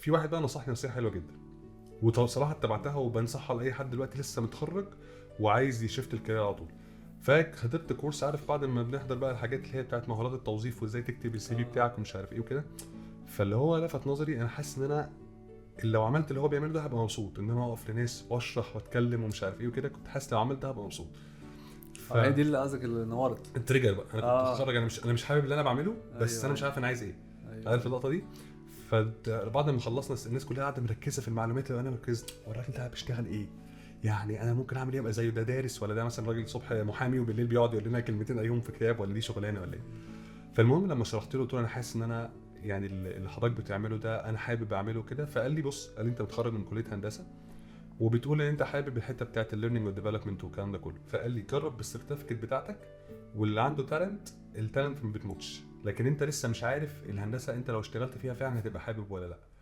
في واحد بقى نصحني نصيحه حلوه جدا وبصراحه اتبعتها وبنصحها لاي حد دلوقتي لسه متخرج وعايز يشفت الكارير على طول. فحضرت كورس، عارف بعد ما بنحضر بقى الحاجات اللي هي بتاعت مهارات التوظيف وازاي تكتب السي في بتاعك ومش عارف ايه وكده، فاللي هو لفت نظري انا حاسس ان انا لو عملت اللي هو بيعمله ده هبقى مبسوط، ان انا اقف لناس واشرح واتكلم ومش عارف ايه وكده، كنت حاسس لو عملت ده هبقى مبسوط. هي دي اللي قصدك اللي نورت التريجر بقى انا كنت متخرج انا مش حابب اللي انا بعمله بس أيوة. انا مش عارف انا عايز ايه. أيوة. عارف اللقطه دي؟ فبعد ما خلصنا الناس كلها قاعده مركزه في المعلومات اللي انا مركزت، والراجل ده بيشتغل ايه؟ يعني انا ممكن اعمل ايه ابقى زيه؟ ده دارس ولا ده مثلا راجل الصبح محامي وبالليل بيقعد يقول لنا كلمتين ايهم في كتاب، ولا دي شغلانه ولا ايه؟ فالمهم لما شرحت له قلت له انا حاسس ان انا يعني اللي حضرتك بتعمله ده انا حابب اعمله كده. فقال لي بص، قال لي انت بتخرج من كليه هندسه وبتقول ان انت حابب الحته بتاعه الليرنينج والديفلوبمنت والكلام ده كله، فقال لي جرب بالسيرتيفيكت بتاعتك، واللي عنده تالنت التالنت ما بتموتش، لكن انت لسه مش عارف الهندسه انت لو اشتغلت فيها فعلا هتبقى حابب ولا لا.